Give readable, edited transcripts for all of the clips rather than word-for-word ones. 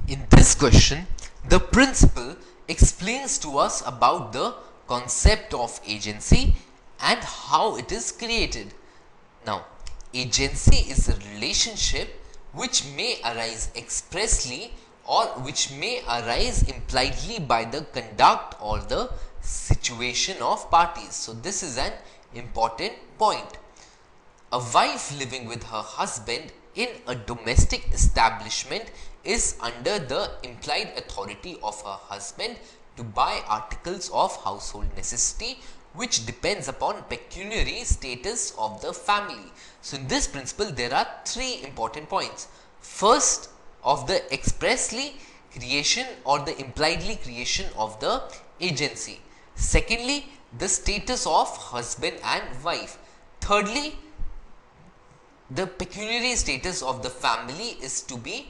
In this question, the principal explains to us about the concept of agency and how it is created. Now, agency is a relationship which may arise expressly or which may arise impliedly by the conduct or the situation of parties. So, this is an important point. A wife living with her husband in a domestic establishment is under the implied authority of her husband to buy articles of household necessity, which depends upon pecuniary status of the family. So, in this principle, there are three important points. First, of the expressly creation or the impliedly creation of the agency. Secondly, the status of husband and wife. Thirdly, the pecuniary status of the family is to be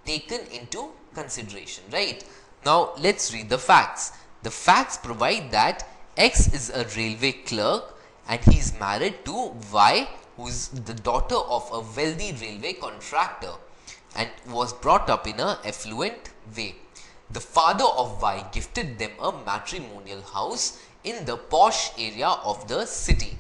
taken into consideration, right? Now, let's read the facts. The facts provide that X is a railway clerk and he is married to Y, who is the daughter of a wealthy railway contractor and was brought up in an affluent way. The father of Y gifted them a matrimonial house in the posh area of the city.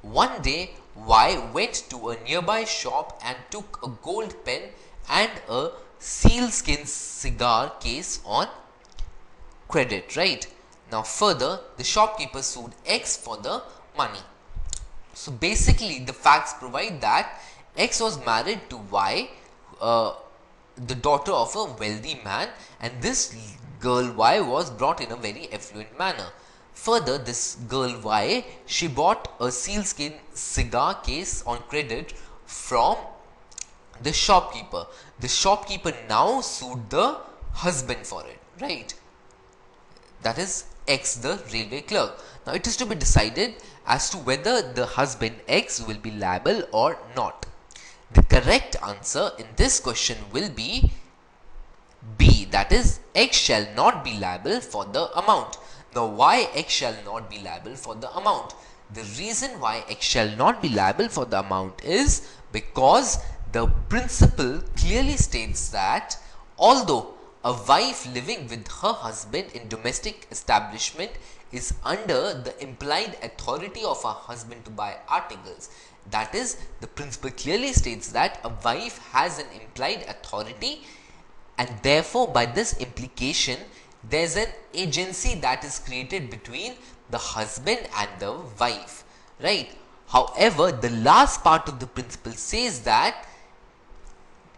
One day, Y went to a nearby shop and took a gold pen and a sealskin cigar case on credit, right? Now, further, the shopkeeper sued X for the money. So, basically, the facts provide that X was married to Y, the daughter of a wealthy man, and this girl Y was brought in a very affluent manner. Further, this girl Y, she bought a sealskin cigar case on credit from the shopkeeper. The shopkeeper now sued the husband for it, right? That is X, the railway clerk. Now, it is to be decided as to whether the husband X will be liable or not. The correct answer in this question will be B, that is X shall not be liable for the amount. Now, why X shall not be liable for the amount? The reason why X shall not be liable for the amount is because the principle clearly states that although a wife living with her husband in domestic establishment is under the implied authority of her husband to buy articles, that is, the principle clearly states that a wife has an implied authority, and therefore by this implication there is an agency that is created between the husband and the wife, right? However, the last part of the principle says that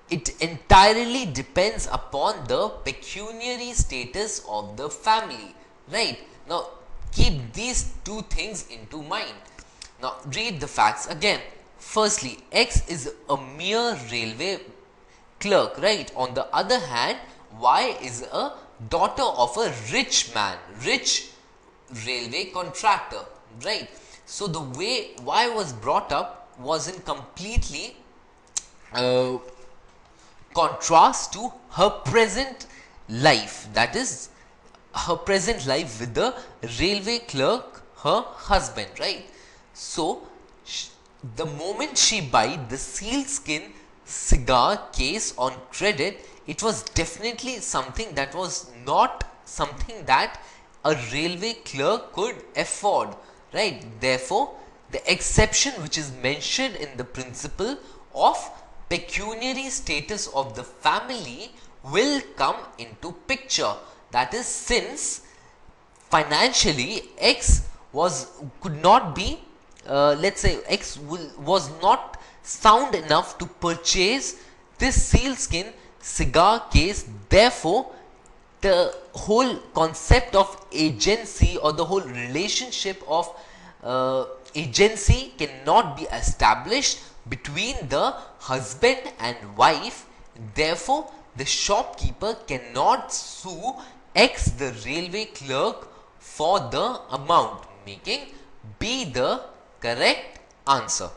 it entirely depends upon the pecuniary status of the family, right? Now, keep these two things into mind. Now, read the facts again. Firstly, X is a mere railway clerk, right? On the other hand, Y is a daughter of a rich man, rich railway contractor, right? So, the way Y was brought up was in completely contrast to her present life, that is her present life with the railway clerk, her husband, right? So, the moment she bought the sealskin cigar case on credit, it was definitely something that was not something that a railway clerk could afford, right? Therefore, the exception which is mentioned in the principle of pecuniary status of the family will come into picture. That is, since financially X could not be let's say X was not sound enough to purchase this sealskin cigar case. Therefore, the whole concept of agency or the whole relationship of agency cannot be established between the husband and wife. Therefore, the shopkeeper cannot sue X, the railway clerk, for the amount, making B the correct answer.